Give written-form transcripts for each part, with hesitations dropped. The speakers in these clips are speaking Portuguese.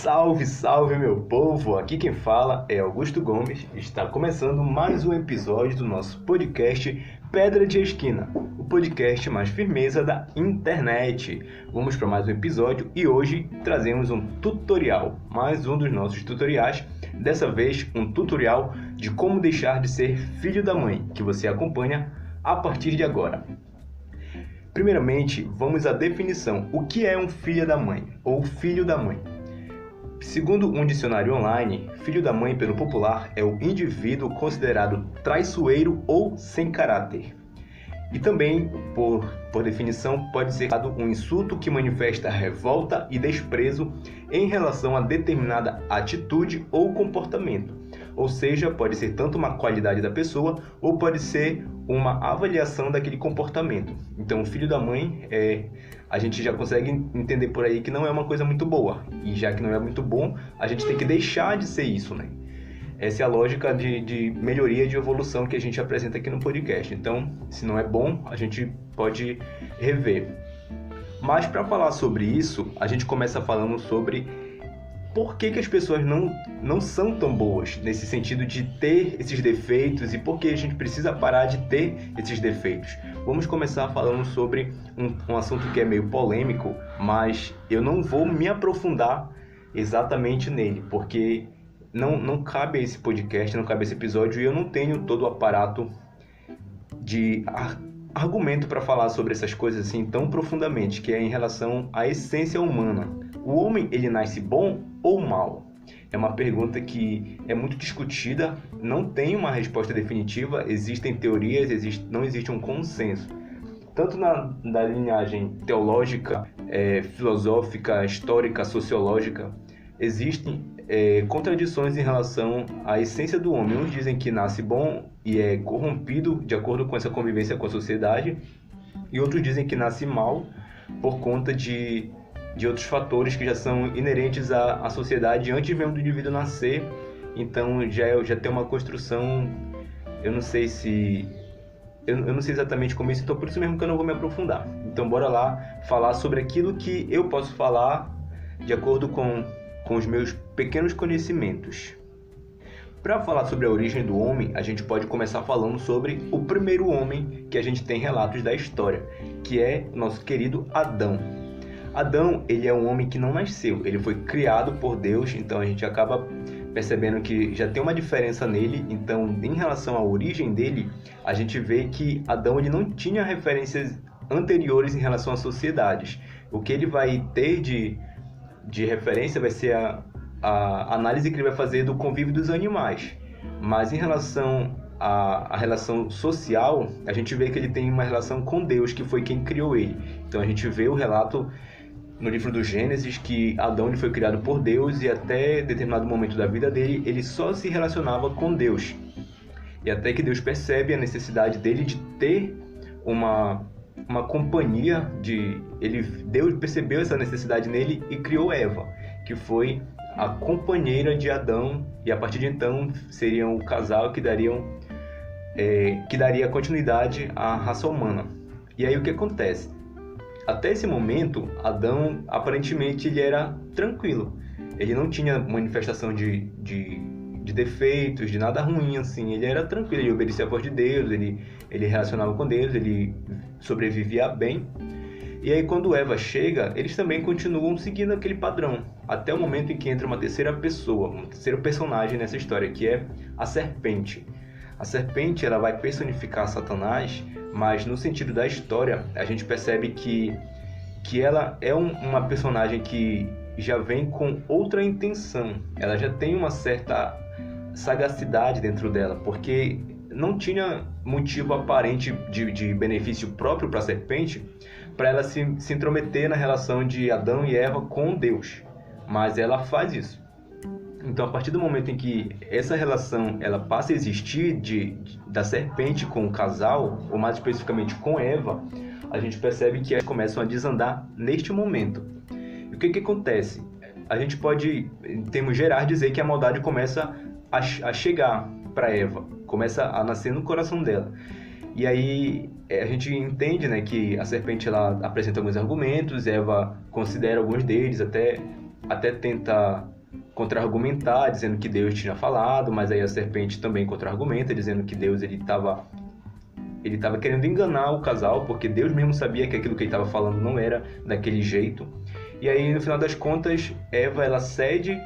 Salve, salve meu povo! Aqui quem fala é Augusto Gomes. Está começando mais um episódio do nosso podcast Pedra de Esquina, o podcast mais firmeza da internet. Vamos para mais um episódio e hoje trazemos um tutorial, mais um dos nossos tutoriais. Dessa vez um tutorial de como deixar de ser filho da mãe, que você acompanha a partir de agora. Primeiramente, vamos à definição. O que é um filho da mãe ou filho da mãe? Segundo um dicionário online, filho da mãe, pelo popular, é o indivíduo considerado traiçoeiro ou sem caráter. E também, por definição, pode ser um insulto que manifesta revolta e desprezo em relação a determinada atitude ou comportamento. Ou seja, pode ser tanto uma qualidade da pessoa ou pode ser uma avaliação daquele comportamento. Então, o filho da mãe, a gente já consegue entender por aí que não é uma coisa muito boa. E já que não é muito bom, a gente tem que deixar de ser isso, né? Essa é a lógica de melhoria, de evolução que a gente apresenta aqui no podcast. Então, se não é bom, a gente pode rever. Mas para falar sobre isso, a gente começa falando sobre por que as pessoas não são tão boas, nesse sentido de ter esses defeitos e por que a gente precisa parar de ter esses defeitos. Vamos começar falando sobre um assunto que é meio polêmico, mas eu não vou me aprofundar exatamente nele, porque não cabe a esse podcast, não cabe a esse episódio e eu não tenho todo o aparato de argumento para falar sobre essas coisas assim tão profundamente, que é em relação à essência humana. O homem, ele nasce bom ou mal? É uma pergunta que é muito discutida, não tem uma resposta definitiva, existem teorias, não existe um consenso. Tanto na linhagem teológica, filosófica, histórica, sociológica, existem contradições em relação à essência do homem. Uns dizem que nasce bom e é corrompido de acordo com essa convivência com a sociedade, e outros dizem que nasce mal por conta de outros fatores que já são inerentes à sociedade antes mesmo do indivíduo nascer. Então já tem uma construção, eu não sei exatamente como isso, então por isso mesmo que eu não vou me aprofundar. Então bora lá falar sobre aquilo que eu posso falar de acordo com os meus pequenos conhecimentos. Para falar sobre a origem do homem, a gente pode começar falando sobre o primeiro homem que a gente tem relatos da história, que é o nosso querido Adão. Adão, ele é um homem que não nasceu, ele foi criado por Deus, então a gente acaba percebendo que já tem uma diferença nele. Então, em relação à origem dele, a gente vê que Adão ele não tinha referências anteriores em relação às sociedades. O que ele vai ter de referência vai ser a análise que ele vai fazer do convívio dos animais. Mas em relação à relação social, a gente vê que ele tem uma relação com Deus, que foi quem criou ele. Então a gente vê o relato no livro do Gênesis que Adão ele foi criado por Deus e até determinado momento da vida dele, ele só se relacionava com Deus. E até que Deus percebe a necessidade dele de ter uma companhia, Deus percebeu essa necessidade nele e criou Eva, que foi a companheira de Adão, e a partir de então seriam o casal que daria continuidade à raça humana. E aí o que acontece? Até esse momento, Adão, aparentemente, ele era tranquilo. Ele não tinha manifestação de defeitos, de nada ruim, assim. Ele era tranquilo, ele obedecia à voz de Deus, ele relacionava com Deus, ele sobrevivia bem. E aí, quando Eva chega, eles também continuam seguindo aquele padrão, até o momento em que entra uma terceira pessoa, um terceiro personagem nessa história, que é a serpente. A serpente, ela vai personificar Satanás, mas no sentido da história, a gente percebe que ela é uma personagem que já vem com outra intenção. Ela já tem uma certa sagacidade dentro dela, porque não tinha motivo aparente de benefício próprio para a serpente para ela se intrometer na relação de Adão e Eva com Deus. Mas ela faz isso. Então, a partir do momento em que essa relação ela passa a existir da serpente com o casal, ou mais especificamente com Eva, a gente percebe que elas começam a desandar neste momento. E o que acontece? A gente pode, em termos gerais, dizer que a maldade começa a chegar para Eva, começa a nascer no coração dela. E aí a gente entende, né, que a serpente ela apresenta alguns argumentos, Eva considera alguns deles, até até tenta contra-argumentar, dizendo que Deus tinha falado, mas aí a serpente também contra-argumenta, dizendo que Deus ele estava querendo enganar o casal, porque Deus mesmo sabia que aquilo que ele estava falando não era daquele jeito. E aí, no final das contas, Eva ela cede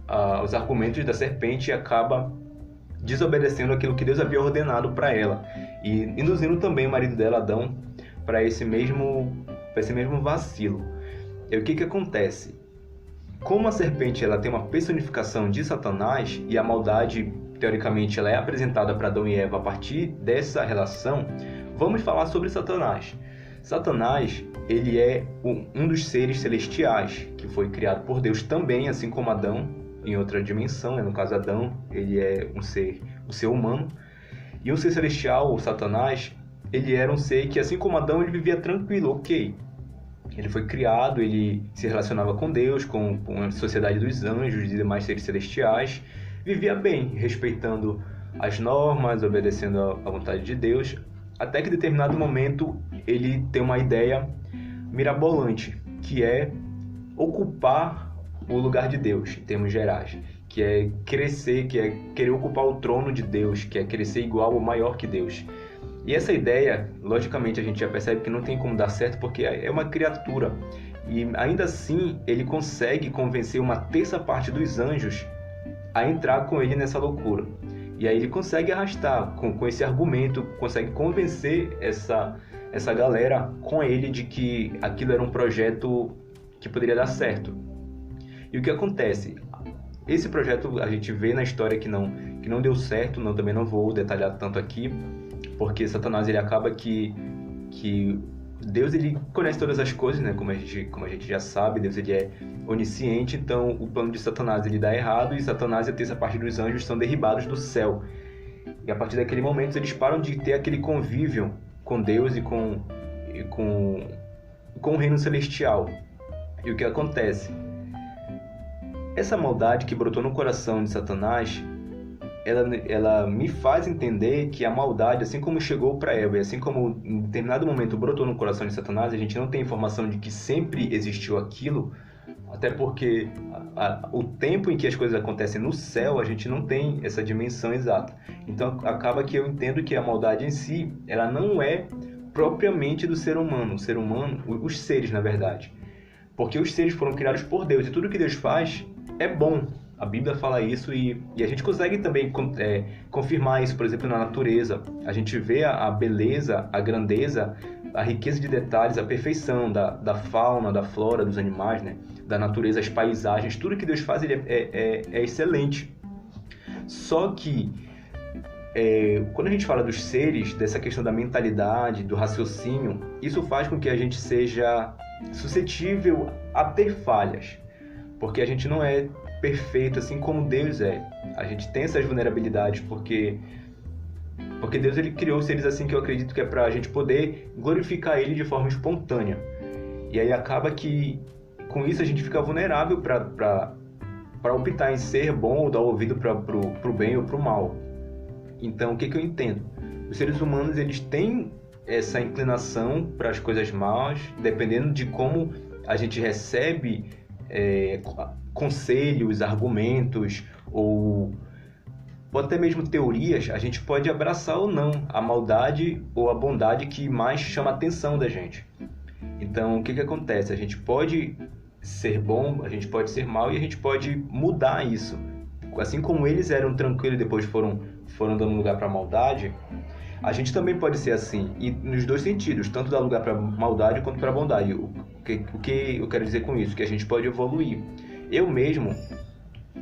aos argumentos da serpente e acaba desobedecendo aquilo que Deus havia ordenado para ela, e induzindo também o marido dela, Adão, para esse mesmo vacilo. E o que acontece? Como a serpente ela tem uma personificação de Satanás, e a maldade, teoricamente, ela é apresentada para Adão e Eva a partir dessa relação, vamos falar sobre Satanás. Satanás, ele é um dos seres celestiais, que foi criado por Deus também, assim como Adão, em outra dimensão, né? No caso Adão, ele é um ser humano. E o ser celestial, o Satanás, ele era um ser que, assim como Adão, ele vivia tranquilo, ok. Ele foi criado, ele se relacionava com Deus, com a sociedade dos anjos e demais seres celestiais, vivia bem, respeitando as normas, obedecendo à vontade de Deus, até que em determinado momento ele tem uma ideia mirabolante, que é ocupar o lugar de Deus, em termos gerais, que é crescer, que é querer ocupar o trono de Deus, que é querer ser igual ou maior que Deus. E essa ideia, logicamente, a gente já percebe que não tem como dar certo, porque é uma criatura. E ainda assim, ele consegue convencer uma terça parte dos anjos a entrar com ele nessa loucura. E aí ele consegue arrastar, com esse argumento, consegue convencer essa galera com ele de que aquilo era um projeto que poderia dar certo. E o que acontece? Esse projeto a gente vê na história que não deu certo, também não vou detalhar tanto aqui, porque Satanás ele acaba que Deus ele conhece todas as coisas, né? Como a gente já sabe, Deus ele é onisciente, então o plano de Satanás ele dá errado, e Satanás e a terça parte dos anjos são derribados do céu. E a partir daquele momento eles param de ter aquele convívio com Deus e com o reino celestial. E o que acontece? Essa maldade que brotou no coração de Satanás, ela me faz entender que a maldade, assim como chegou para Eva, e assim como em determinado momento brotou no coração de Satanás, a gente não tem informação de que sempre existiu aquilo, até porque o tempo em que as coisas acontecem no céu, a gente não tem essa dimensão exata. Então acaba que eu entendo que a maldade em si, ela não é propriamente do ser humano. O ser humano, os seres na verdade. Porque os seres foram criados por Deus, e tudo que Deus faz é bom. A Bíblia fala isso, e a gente consegue também confirmar isso, por exemplo, na natureza. A gente vê a beleza, a grandeza, a riqueza de detalhes, a perfeição da fauna, da flora, dos animais, né? Da natureza, as paisagens. Tudo que Deus faz ele é excelente. Só que, quando a gente fala dos seres, dessa questão da mentalidade, do raciocínio, isso faz com que a gente seja suscetível a ter falhas. Porque a gente não é perfeito assim como Deus é. A gente tem essas vulnerabilidades porque Deus ele criou seres assim, que eu acredito que é para a gente poder glorificar Ele de forma espontânea. E aí acaba que com isso a gente fica vulnerável para optar em ser bom ou dar ouvido para o bem ou para o mal. Então o que eu entendo? Os seres humanos eles têm essa inclinação para as coisas más, dependendo de como a gente recebe conselhos, argumentos ou até mesmo teorias, a gente pode abraçar ou não a maldade ou a bondade que mais chama a atenção da gente. Então, o que acontece? A gente pode ser bom, a gente pode ser mal, e a gente pode mudar isso. Assim como eles eram tranquilos e depois foram dando lugar para a maldade, a gente também pode ser assim, e nos dois sentidos, tanto dar lugar para a maldade quanto para a bondade. O que eu quero dizer com isso? Que a gente pode evoluir. Eu mesmo,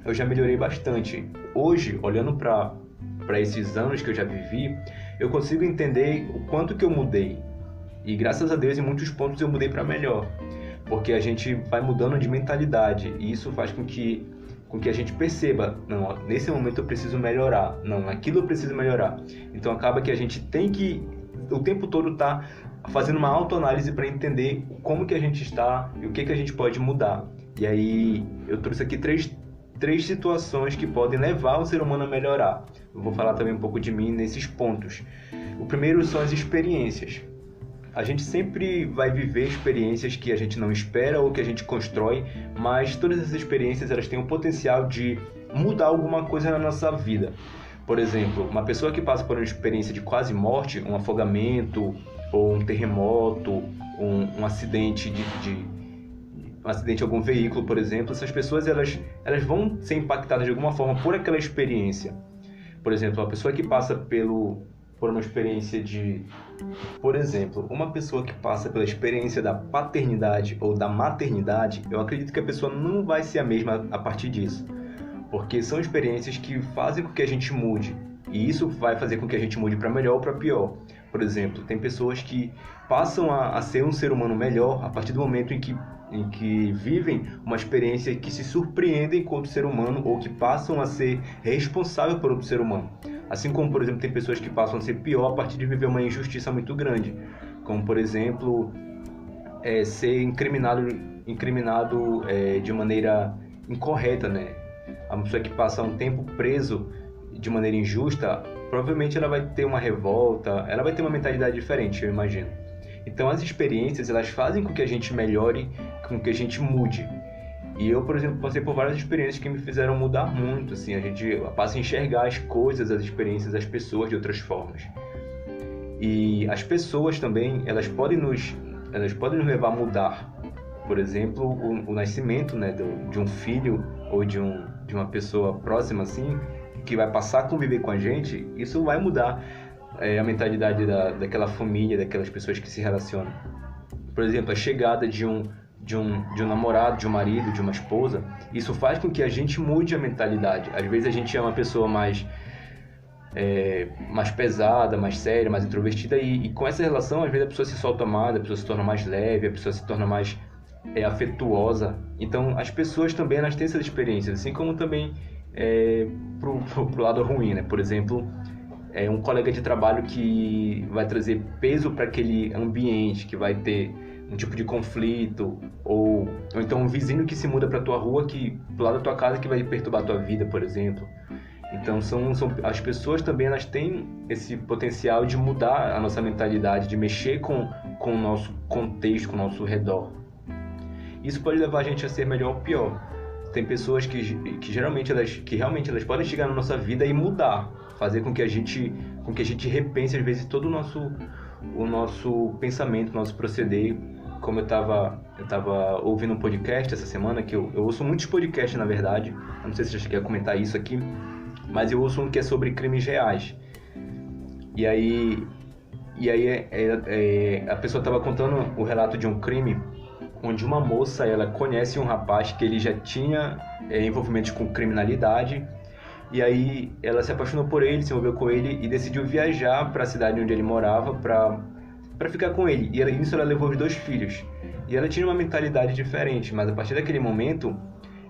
eu já melhorei bastante. Hoje, olhando para esses anos que eu já vivi, eu consigo entender o quanto que eu mudei. E graças a Deus, em muitos pontos eu mudei para melhor. Porque a gente vai mudando de mentalidade, e isso faz com que a gente perceba, não, nesse momento eu preciso melhorar, não, naquilo eu preciso melhorar. Então acaba que a gente tem que o tempo todo estar fazendo uma autoanálise para entender como que a gente está e o que a gente pode mudar. E aí eu trouxe aqui três situações que podem levar o ser humano a melhorar. Eu vou falar também um pouco de mim nesses pontos. O primeiro são as experiências. a gente sempre vai viver experiências que a gente não espera ou que a gente constrói, mas todas essas experiências elas têm o potencial de mudar alguma coisa na nossa vida. Por exemplo, uma pessoa que passa por uma experiência de quase morte, um afogamento, ou um terremoto, um acidente um acidente de algum veículo, por exemplo, essas pessoas elas vão ser impactadas de alguma forma por aquela experiência. Por exemplo, uma pessoa que passa por uma experiência por exemplo, uma pessoa que passa pela experiência da paternidade ou da maternidade, eu acredito que a pessoa não vai ser a mesma a partir disso, porque são experiências que fazem com que a gente mude, e isso vai fazer com que a gente mude para melhor ou para pior. Por exemplo, tem pessoas que passam a ser um ser humano melhor a partir do momento em que vivem uma experiência que se surpreendem com outro ser humano ou que passam a ser responsável por outro ser humano. Assim como, por exemplo, tem pessoas que passam a ser pior a partir de viver uma injustiça muito grande, como, por exemplo, ser incriminado de maneira incorreta, né? A pessoa que passa um tempo preso de maneira injusta, provavelmente ela vai ter uma revolta, ela vai ter uma mentalidade diferente, eu imagino. Então, as experiências, elas fazem com que a gente melhore, com que a gente mude. E eu, por exemplo, passei por várias experiências que me fizeram mudar muito, assim, a gente passa a enxergar as coisas, as experiências, as pessoas de outras formas. E as pessoas também, elas podem nos levar a mudar. Por exemplo, o nascimento, né, de um filho ou de uma pessoa próxima, assim, que vai passar a conviver com a gente, isso vai mudar a mentalidade daquela família, daquelas pessoas que se relacionam. Por exemplo, a chegada de um namorado, de um marido, de uma esposa, isso faz com que a gente mude a mentalidade. Às vezes a gente é uma pessoa mais pesada, mais séria, mais introvertida, e com essa relação, às vezes a pessoa se solta mais, a pessoa se torna mais leve, a pessoa se torna mais afetuosa. Então, as pessoas também elas têm essas experiências, assim como também pro lado ruim, né? Por exemplo, um colega de trabalho que vai trazer peso para aquele ambiente, que vai ter um tipo de conflito, ou então um vizinho que se muda para tua rua, pro lado da tua casa, que vai perturbar a tua vida, por exemplo. Então, as pessoas também elas têm esse potencial de mudar a nossa mentalidade, de mexer com o nosso contexto, com o nosso redor. Isso pode levar a gente a ser melhor ou pior. Tem pessoas que realmente elas podem chegar na nossa vida e mudar, fazer com que a gente repense às vezes todo o nosso pensamento, o nosso proceder. Como eu estava ouvindo um podcast essa semana, que eu ouço muitos podcasts, na verdade, eu não sei se eu cheguei a comentar isso aqui, mas eu ouço um que é sobre crimes reais. E aí a pessoa estava contando o relato de um crime onde uma moça, ela conhece um rapaz que ele já tinha envolvimentos com criminalidade, e aí ela se apaixonou por ele, se envolveu com ele e decidiu viajar para a cidade onde ele morava para ficar com ele. E nisso ela levou os 2 filhos. E ela tinha uma mentalidade diferente, mas a partir daquele momento,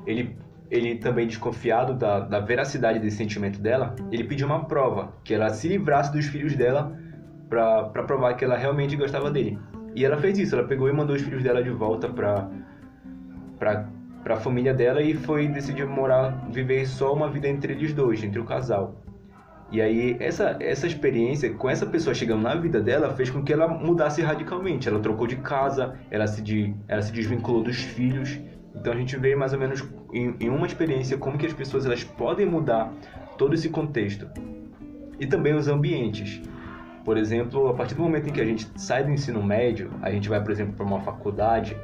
ele também desconfiado da veracidade desse sentimento dela, ele pediu uma prova, que ela se livrasse dos filhos dela para provar que ela realmente gostava dele. E ela fez isso, ela pegou e mandou os filhos dela de volta para a família dela e decidiu viver só uma vida entre eles dois, entre o casal. E aí essa experiência com essa pessoa chegando na vida dela fez com que ela mudasse radicalmente. Ela trocou de casa, ela se desvinculou dos filhos. Então a gente vê mais ou menos em uma experiência como que as pessoas elas podem mudar todo esse contexto. E também os ambientes. Por exemplo, a partir do momento em que a gente sai do ensino médio, a gente vai, por exemplo, para uma faculdade,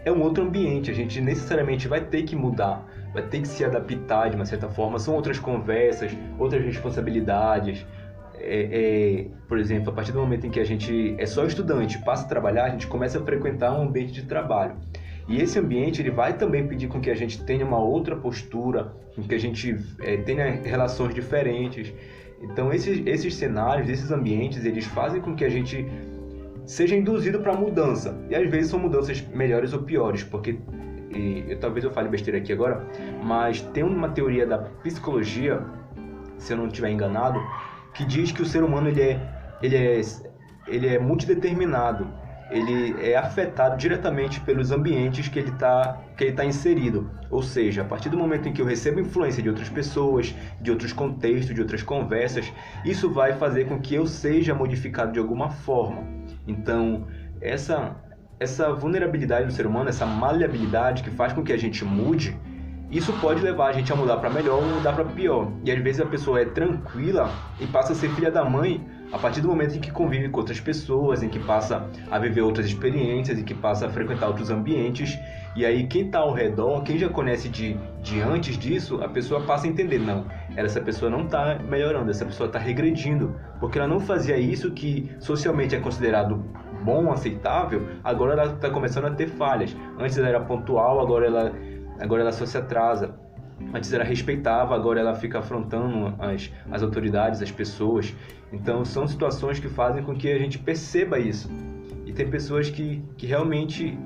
é um outro ambiente, a gente necessariamente vai ter que mudar, vai ter que se adaptar de uma certa forma, são outras conversas, outras responsabilidades. Por exemplo, a partir do momento em que a gente é só estudante, passa a trabalhar, a gente começa a frequentar um ambiente de trabalho. E esse ambiente ele vai também pedir com que a gente tenha uma outra postura, com que a gente tenha relações diferentes. Então esses cenários, esses ambientes, eles fazem com que a gente seja induzido para a mudança. E às vezes são mudanças melhores ou piores, porque, talvez eu fale besteira aqui agora, mas tem uma teoria da psicologia, se eu não estiver enganado, que diz que o ser humano ele é multideterminado. Ele é afetado diretamente pelos ambientes que ele tá inserido. Ou seja, a partir do momento em que eu recebo influência de outras pessoas, de outros contextos, de outras conversas, isso vai fazer com que eu seja modificado de alguma forma. Então, essa vulnerabilidade do ser humano, essa maleabilidade que faz com que a gente mude, isso pode levar a gente a mudar para melhor ou mudar para pior. E às vezes a pessoa é tranquila e passa a ser filha da mãe a partir do momento em que convive com outras pessoas, em que passa a viver outras experiências, em que passa a frequentar outros ambientes. E aí quem está ao redor, quem já conhece de antes disso, a pessoa passa a entender, não, essa pessoa não está melhorando, essa pessoa está regredindo, porque ela não fazia isso que socialmente é considerado bom, aceitável, agora ela está começando a ter falhas. Antes ela era pontual, agora ela só se atrasa. Antes ela respeitava, agora ela fica afrontando as autoridades, as pessoas. Então são situações que fazem com que a gente perceba isso. E tem pessoas que realmente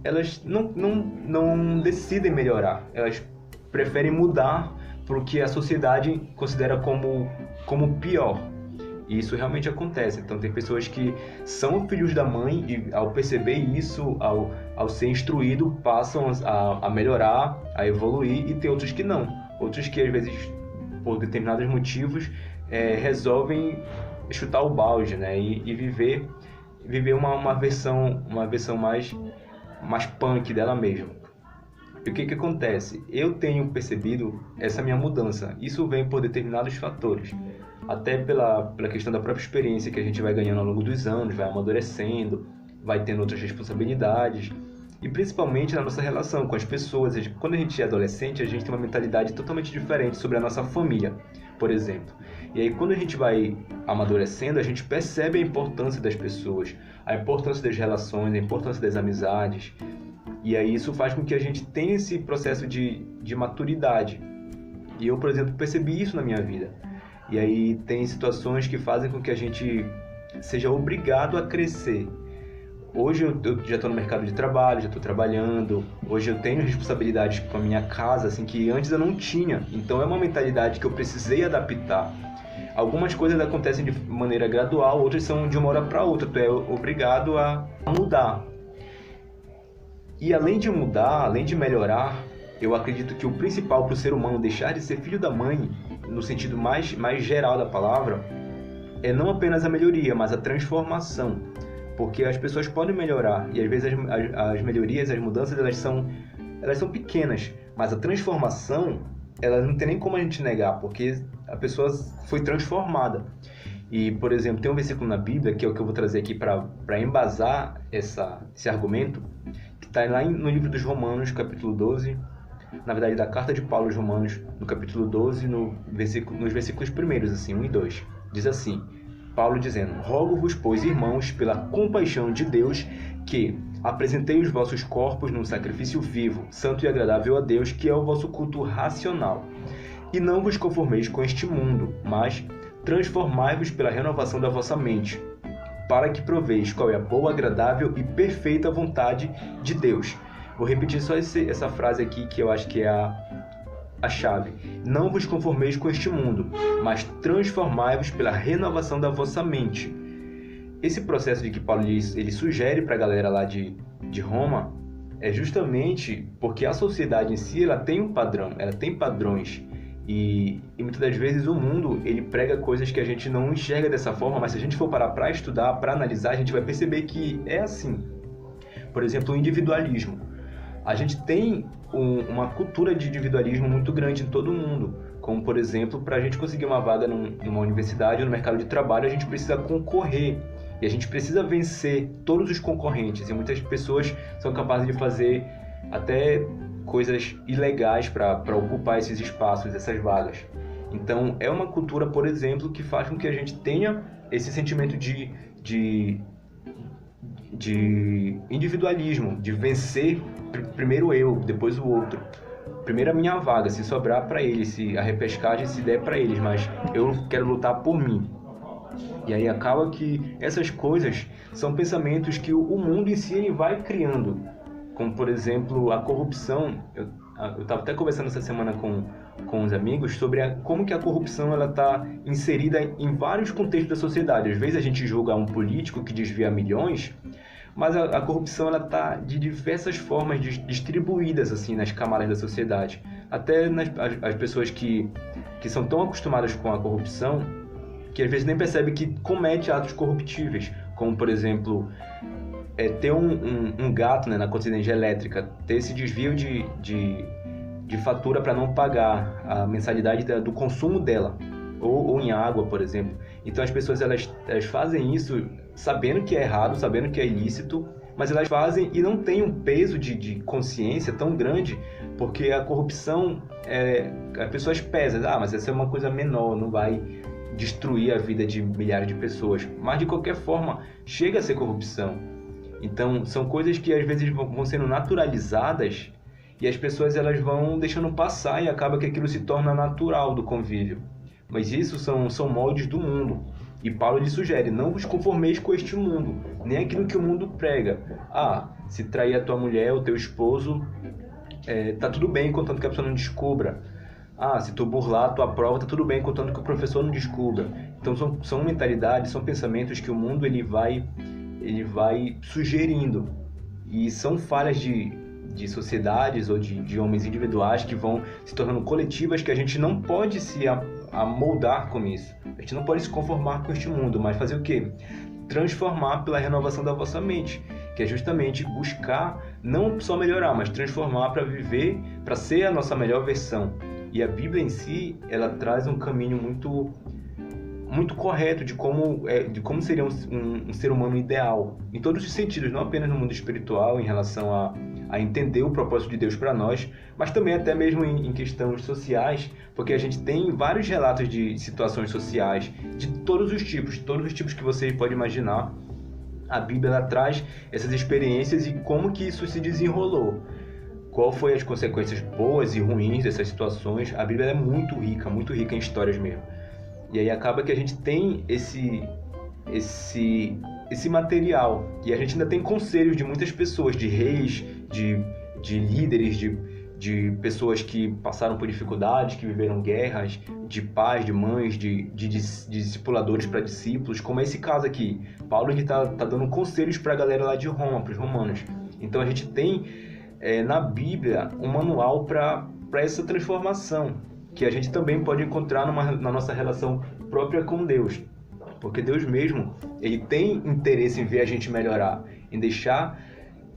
elas não decidem melhorar, elas preferem mudar para o que a sociedade considera como pior. E isso realmente acontece. Então tem pessoas que são filhos da mãe e ao perceber isso, ao ser instruído, passam a melhorar, a evoluir, e tem outros que não. Outros que às vezes, por determinados motivos, resolvem chutar o balde, né? E viver uma versão mais punk dela mesma. E o que acontece? Eu tenho percebido essa minha mudança. Isso vem por determinados fatores. Até pela questão da própria experiência que a gente vai ganhando ao longo dos anos, vai amadurecendo, vai tendo outras responsabilidades. E principalmente na nossa relação com as pessoas. Quando a gente é adolescente, a gente tem uma mentalidade totalmente diferente sobre a nossa família, por exemplo. E aí quando a gente vai amadurecendo, a gente percebe a importância das pessoas, a importância das relações, a importância das amizades. E aí isso faz com que a gente tenha esse processo de maturidade. E eu, por exemplo, percebi isso na minha vida. E aí tem situações que fazem com que a gente seja obrigado a crescer. Hoje eu já estou no mercado de trabalho, já estou trabalhando. Hoje eu tenho responsabilidades com a minha casa, assim, que antes eu não tinha. Então é uma mentalidade que eu precisei adaptar. Algumas coisas acontecem de maneira gradual, outras são de uma hora para outra. Tu é obrigado a mudar. E além de mudar, além de melhorar, eu acredito que o principal para o ser humano deixar de ser filho da mãe, no sentido mais geral da palavra, é não apenas a melhoria, mas a transformação. Porque as pessoas podem melhorar, e às vezes as melhorias, as mudanças, elas são pequenas, mas a transformação, ela não tem nem como a gente negar, porque a pessoa foi transformada. E, por exemplo, tem um versículo na Bíblia, que é o que eu vou trazer aqui para embasar esse argumento, que está lá no livro dos Romanos, capítulo 12, na verdade, da carta de Paulo aos Romanos, no capítulo 12, nos versículos primeiros, assim, 1 e 2. Diz assim, Paulo dizendo: rogo-vos, pois, irmãos, pela compaixão de Deus, que apresentei os vossos corpos num sacrifício vivo, santo e agradável a Deus, que é o vosso culto racional. E não vos conformeis com este mundo, mas transformai-vos pela renovação da vossa mente, para que proveis qual é a boa, agradável e perfeita vontade de Deus. Vou repetir só essa frase aqui, que eu acho que é a chave. Não vos conformeis com este mundo, mas transformai-vos pela renovação da vossa mente. Esse processo de que Paulo ele sugere para a galera lá de Roma é justamente porque a sociedade em si ela tem um padrão, ela tem padrões. E muitas das vezes o mundo ele prega coisas que a gente não enxerga dessa forma, mas se a gente for parar para estudar, para analisar, a gente vai perceber que é assim. Por exemplo, o individualismo. A gente tem uma cultura de individualismo muito grande em todo o mundo. Como, por exemplo, para a gente conseguir uma vaga numa universidade ou no mercado de trabalho, a gente precisa concorrer. E a gente precisa vencer todos os concorrentes. E muitas pessoas são capazes de fazer até coisas ilegais para ocupar esses espaços, essas vagas. Então, é uma cultura, por exemplo, que faz com que a gente tenha esse sentimento de individualismo, de vencer primeiro eu, depois o outro. Primeiro a minha vaga, se sobrar para eles, se a repescagem se der para eles, mas eu quero lutar por mim. E aí acaba que essas coisas são pensamentos que o mundo em si ele vai criando. Como, por exemplo, a corrupção. Eu estava até conversando essa semana com os amigos sobre como que a corrupção está inserida em vários contextos da sociedade. Às vezes a gente julga um político que desvia milhões, mas a corrupção está de diversas formas distribuídas assim, nas camadas da sociedade. Até as pessoas que são tão acostumadas com a corrupção que às vezes nem percebem que comete atos corruptíveis. como por exemplo, ter um gato, né, na conta de energia elétrica, ter esse desvio de fatura para não pagar a mensalidade do consumo dela, ou em água, por exemplo. Então as pessoas elas fazem isso sabendo que é errado, sabendo que é ilícito, mas elas fazem e não têm um peso de consciência tão grande, porque a corrupção, as pessoas pesam, mas essa é uma coisa menor, não vai destruir a vida de milhares de pessoas. Mas de qualquer forma, chega a ser corrupção. Então são coisas que às vezes vão sendo naturalizadas e as pessoas elas vão deixando passar e acaba que aquilo se torna natural do convívio. Mas isso são moldes do mundo. E Paulo lhe sugere, não vos conformeis com este mundo, nem aquilo que o mundo prega. Se trair a tua mulher, o teu esposo, tá tudo bem, contanto que a pessoa não descubra. Se tu burlar a tua prova, tá tudo bem, contanto que o professor não descubra. Então são mentalidades, são pensamentos que o mundo ele vai sugerindo. E são falhas de sociedades ou de homens individuais que vão se tornando coletivas, que a gente não pode se amoldar com isso. A gente não pode se conformar com este mundo, mas fazer o quê? Transformar pela renovação da vossa mente, que é justamente buscar não só melhorar, mas transformar para viver, para ser a nossa melhor versão. E a Bíblia em si, ela traz um caminho muito correto de como seria um ser humano ideal, em todos os sentidos, não apenas no mundo espiritual, em relação a entender o propósito de Deus para nós, mas também até mesmo em questões sociais, porque a gente tem vários relatos de situações sociais, de todos os tipos que você pode imaginar. A Bíblia ela traz essas experiências e como que isso se desenrolou. Qual foi as consequências boas e ruins dessas situações. A Bíblia é muito rica em histórias mesmo. E aí acaba que a gente tem esse material. E a gente ainda tem conselhos de muitas pessoas, de reis, de líderes, de pessoas que passaram por dificuldades, que viveram guerras, de pais, de mães, de discipuladores para discípulos, como é esse caso aqui. Paulo está dando conselhos para a galera lá de Roma, para os romanos. Então a gente tem na Bíblia um manual para essa transformação, que a gente também pode encontrar na nossa relação própria com Deus. Porque Deus mesmo, ele tem interesse em ver a gente melhorar,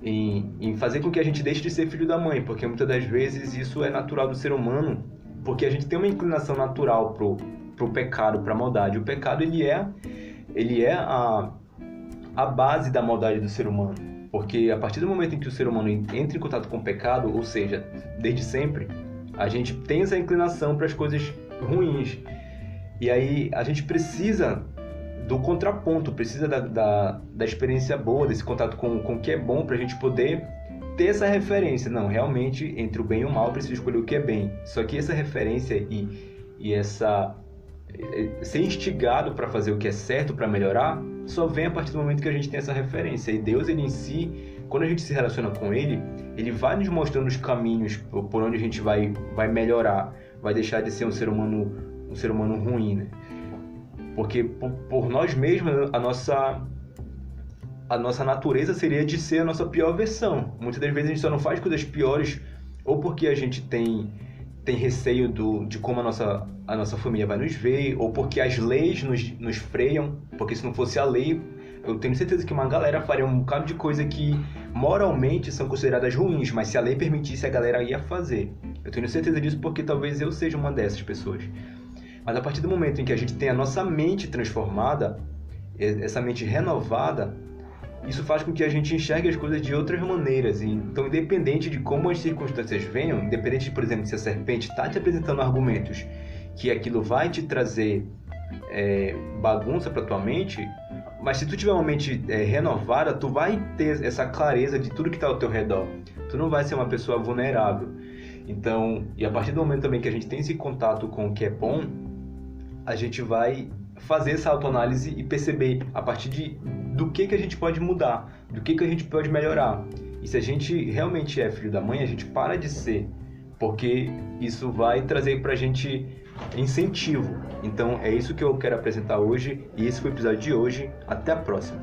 em fazer com que a gente deixe de ser filho da mãe, porque muitas das vezes isso é natural do ser humano, porque a gente tem uma inclinação natural pro pecado, pra maldade. O pecado, ele é a base da maldade do ser humano, porque a partir do momento em que o ser humano entra em contato com o pecado, ou seja, desde sempre, a gente tem essa inclinação para as coisas ruins. E aí a gente precisa do contraponto, precisa da experiência boa, desse contato com o que é bom, para a gente poder ter essa referência. Não, realmente, entre o bem e o mal, eu preciso escolher o que é bem. Só que essa referência e ser instigado para fazer o que é certo, para melhorar, só vem a partir do momento que a gente tem essa referência. E Deus, ele em si, quando a gente se relaciona com ele, ele vai nos mostrando os caminhos por onde a gente vai melhorar, vai deixar de ser um ser humano ruim, né? Porque por nós mesmos, a nossa natureza seria de ser a nossa pior versão. Muitas das vezes a gente só não faz coisas piores ou porque a gente tem receio de como a nossa família vai nos ver, ou porque as leis nos freiam, porque se não fosse a lei, eu tenho certeza que uma galera faria um bocado de coisa que moralmente são consideradas ruins, mas se a lei permitisse, a galera ia fazer. Eu tenho certeza disso porque talvez eu seja uma dessas pessoas. Mas a partir do momento em que a gente tem a nossa mente transformada, essa mente renovada, isso faz com que a gente enxergue as coisas de outras maneiras. Então, independente de como as circunstâncias venham, independente de, por exemplo, se a serpente está te apresentando argumentos que aquilo vai te trazer bagunça para tua mente, mas se tu tiver uma mente renovada, tu vai ter essa clareza de tudo que está ao teu redor. Tu não vai ser uma pessoa vulnerável. Então, e a partir do momento também que a gente tem esse contato com o que é bom, a gente vai fazer essa autoanálise e perceber a partir do que a gente pode mudar, do que a gente pode melhorar. E se a gente realmente é filho da mãe, a gente para de ser, porque isso vai trazer pra gente incentivo. Então é isso que eu quero apresentar hoje, e esse foi o episódio de hoje. Até a próxima!